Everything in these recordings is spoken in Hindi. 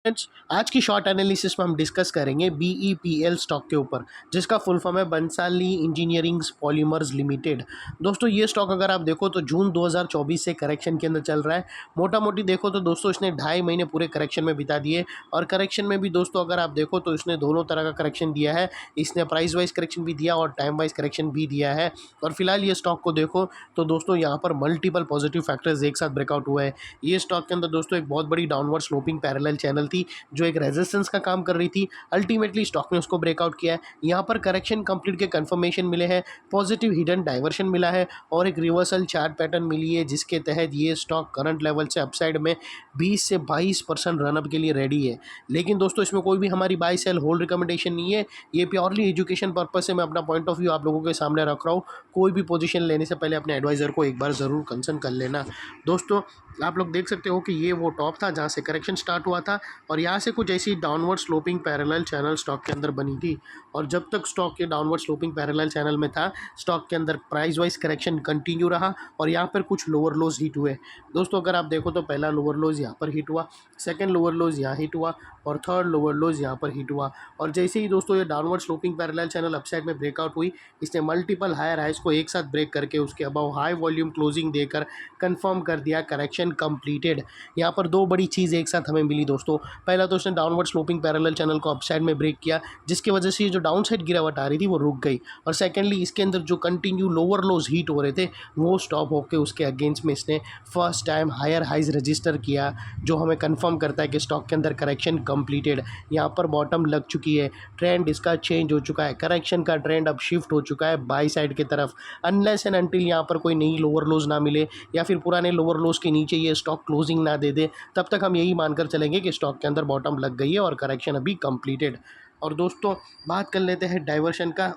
फ्रेंड्स, आज की शॉर्ट एनालिसिस में हम डिस्कस करेंगे बीईपीएल स्टॉक के ऊपर, जिसका फुल फॉर्म है बंसाली इंजीनियरिंग पॉलीमर्स लिमिटेड। दोस्तों ये स्टॉक अगर आप देखो तो जून 2024 से करेक्शन के अंदर चल रहा है। मोटा मोटी देखो तो दोस्तों इसने 2.5 महीने पूरे करेक्शन में बिता दिए, और करेक्शन में भी दोस्तों अगर आप देखो तो इसने दोनों तरह का करेक्शन दिया है। इसने प्राइस वाइज करेक्शन भी दिया और टाइम वाइज करेक्शन भी दिया है। और फिलहाल ये स्टॉक को देखो तो दोस्तों यहाँ पर मल्टीपल पॉजिटिव फैक्टर्स एक साथ ब्रेकआउट हुआ है। ये स्टॉक के अंदर दोस्तों एक बहुत बड़ी डाउनवर्ड स्लोपिंग पैरेलल चैनल थी जो एक रेजिस्टेंस का काम कर रही थी। अल्टीमेटली स्टॉक ने उसको ब्रेकआउट किया है। यहाँ पर करेक्शन कंप्लीट के कंफर्मेशन मिले हैं, पॉजिटिव हिडन डाइवर्शन मिला है और एक रिवर्सल चार्ट पैटर्न मिली है, जिसके तहत ये स्टॉक करंट लेवल से अपसाइड में 20 से 22% रनअप के लिए रेडी है। लेकिन दोस्तों इसमें कोई भी हमारी बाय सेल होल्ड रिकमेंडेशन नहीं है। ये प्योरली एजुकेशन पर्पज से मैं अपना पॉइंट ऑफ व्यू आप लोगों के सामने रख रहा हूँ। कोई भी पोजीशन लेने से पहले अपने एडवाइज़र को एक बार ज़रूर कंसल्ट कर लेना। दोस्तों आप लोग देख सकते हो कि ये वो टॉप था जहाँ से करेक्शन स्टार्ट हुआ था, और यहाँ से कुछ ऐसी downward sloping parallel channel stock के अंदर बनी थी। और जब तक स्टॉक के डाउनवर्ड स्लोपिंग पैरेलल चैनल में था, स्टॉक के अंदर प्राइस वाइज करेक्शन कंटिन्यू रहा और यहाँ पर कुछ लोअर लोज हिट हुए। दोस्तों अगर आप देखो तो पहला लोअर लोज यहाँ पर हिट हुआ, सेकंड लोअर लोज यहाँ हिट हुआ और थर्ड लोअर लोज यहाँ पर हिट हुआ। और जैसे ही दोस्तों ये downward sloping parallel channel upside में ब्रेकआउट हुई, इसने मल्टीपल हायर हाइज को एक साथ ब्रेक करके उसके अबाउ हाई वॉल्यूम क्लोजिंग देकर कंफर्म कर दिया करेक्शन कंप्लीटेड। यहाँ पर दो बड़ी चीज़ एक साथ हमें मिली दोस्तों। पहला तो इसने डाउनवर्ड स्लोपिंग पैरेलल चैनल को अपसाइड में ब्रेक किया, जिसकी वजह से ये जो डाउन साइड गिरावट आ रही थी वो रुक गई। और सेकेंडली इसके अंदर जो कंटिन्यू लोअर लोज हीट हो रहे थे वो स्टॉप होकर उसके अगेंस्ट में इसने first time higher highs register किया, जो हमें कंफर्म करता है कि स्टॉक के अंदर करेक्शन कंप्लीटेड। यहाँ पर बॉटम लग चुकी है, ट्रेंड इसका चेंज हो चुका है, करेक्शन का ट्रेंड अब शिफ्ट हो चुका है बाई साइड की तरफ। अनलेस एंड अनटिल यहाँ पर कोई नई लोअर लोज ना मिले या फिर पुराने लोअर लोज के नीचे ये स्टॉक क्लोजिंग ना दे दे, तब तक हम यही मानकर चलेंगे कि स्टॉक के अंदर बॉटम लग गई है और करेक्शन अभी कंप्लीटेड। और दोस्तों बात कर लेते हैं डाइवर्शन का।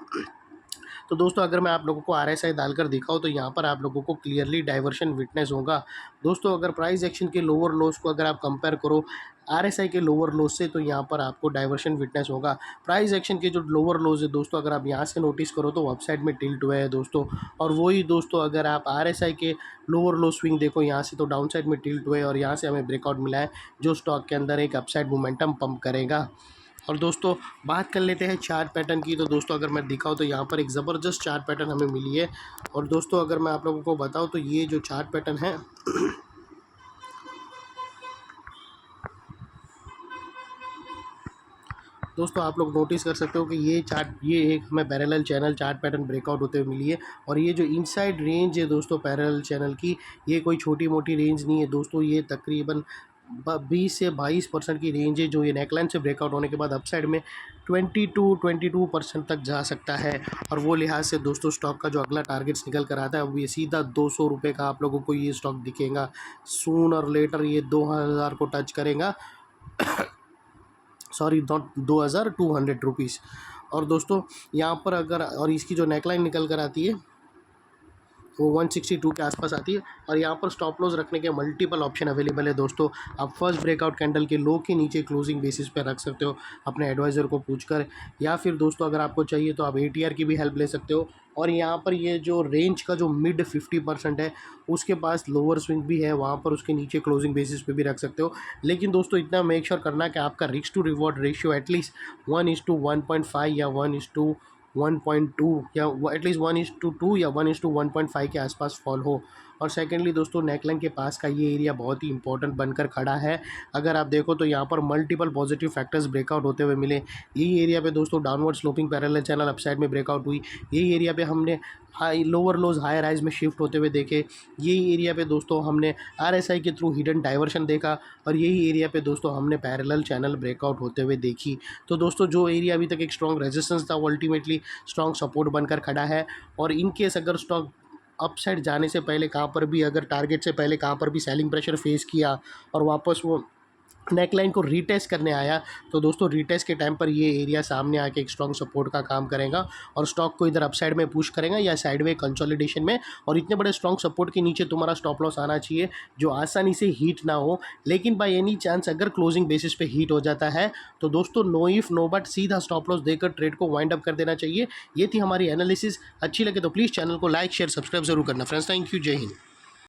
तो दोस्तों अगर मैं आप लोगों को आरएसआई डालकर दिखाऊं तो यहाँ पर आप लोगों को क्लियरली डाइवर्शन विटनेस होगा। दोस्तों अगर प्राइस एक्शन के लोअर लोज को अगर आप कंपेयर करो आरएसआई के लोअर लोज से, तो यहाँ पर आपको डाइवर्शन विटनेस होगा। प्राइस एक्शन के जो लोअर लोज है दोस्तों अगर आप यहाँ से नोटिस करो तो अपसाइड में टिल्ट हुए हैं दोस्तों। और वही दोस्तों अगर आप आरएसआई के लोअर लो स्विंग देखो यहाँ से, तो डाउन साइड में टिल्ट हुए और यहाँ से हमें ब्रेकआउट मिला है, जो स्टॉक के अंदर एक अपसाइड मोमेंटम पंप करेगा। और दोस्तों बात कर लेते हैं चार्ट पैटर्न की। तो दोस्तों अगर मैं दिखाऊं तो यहाँ पर एक ज़बरदस्त चार्ट पैटर्न हमें मिली है। और दोस्तों अगर मैं आप लोगों को बताऊं तो ये जो चार्ट पैटर्न है दोस्तों आप लोग नोटिस कर सकते हो कि ये एक हमें parallel channel chart pattern breakout होते हुए मिली है। और ये जो इनसाइड रेंज है दोस्तों पैरेलल चैनल की, ये कोई छोटी मोटी रेंज नहीं है दोस्तों। ये तकरीबन 20 से 22% की रेंज है, जो ये नेकलाइन से ब्रेकआउट होने के बाद अपसाइड में 22% तक जा सकता है। और वो लिहाज से दोस्तों स्टॉक का जो अगला टारगेट्स निकल कर आता है वो ये सीधा 200 रुपये का आप लोगों को ये स्टॉक दिखेगा। सून और लेटर ये 2000 को टच करेगा सॉरी नॉट 2200 रुपीज़। और दोस्तों यहाँ पर अगर और इसकी जो नेकलाइन निकल कर आती है वो 162 के आसपास आती है। और यहाँ पर स्टॉप लॉस रखने के मल्टीपल ऑप्शन अवेलेबल है दोस्तों। आप फर्स्ट ब्रेकआउट कैंडल के लो के नीचे क्लोजिंग बेसिस पे रख सकते हो अपने एडवाइज़र को पूछकर, या फिर दोस्तों अगर आपको चाहिए तो आप एटीआर की भी हेल्प ले सकते हो। और यहाँ पर ये जो रेंज का जो मिड 50% है उसके पास लोअर स्विंग भी है, वहाँ पर उसके नीचे क्लोजिंग बेसिस पे भी रख सकते हो। लेकिन दोस्तों इतना मेक श्योर करना कि आपका risk to reward ratio at least 1:1.5 या 1:1.2 या एटलीस्ट 1:2 या 1:1.5 के आसपास फॉल हो। और सेकेंडली दोस्तों नेकलाइन के पास का ये एरिया बहुत ही इंपॉर्टेंट बनकर खड़ा है। अगर आप देखो तो यहाँ पर मल्टीपल पॉजिटिव फैक्टर्स ब्रेकआउट होते हुए मिले। यही एरिया पे दोस्तों downward sloping parallel channel upside में ब्रेकआउट हुई। यही एरिया पे हमने high lower lows higher highs में शिफ्ट होते हुए देखे। यही एरिया पे दोस्तों हमने आरएसआई के थ्रू हिडन डाइवर्शन देखा। और यही एरिया पे दोस्तों हमने पैरेलल चैनल ब्रेकआउट होते हुए देखी। तो दोस्तों जो एरिया अभी तक एक स्ट्रॉन्ग रेजिस्टेंस था वो अल्टीमेटली स्ट्रॉन्ग सपोर्ट बनकर खड़ा है। और इन केस अगर स्टॉक अपसाइड जाने से पहले कहाँ पर भी अगर टारगेट से पहले कहाँ पर भी सेलिंग प्रेशर फेस किया और वापस वो नेकलाइन को रीटेस्ट करने आया, तो दोस्तों रीटेस्ट के टाइम पर ये एरिया सामने आके एक स्ट्रॉन्ग सपोर्ट का काम करेगा और स्टॉक को इधर अपसाइड में पुश करेगा या साइडवे कंसोलिडेशन में। और इतने बड़े स्ट्रॉन्ग सपोर्ट के नीचे तुम्हारा स्टॉप लॉस आना चाहिए जो आसानी से हीट ना हो। लेकिन बाय एनी चांस अगर क्लोजिंग बेसिस पे हीट हो जाता है तो दोस्तों नो इफ नो बट सीधा स्टॉप लॉस देकर ट्रेड को वाइंड अप कर देना चाहिए। ये थी हमारी एनालिसिस। अच्छी लगे तो प्लीज़ चैनल को लाइक शेयर सब्सक्राइब जरूर करना फ्रेंड्स। थैंक यू, जय हिंद।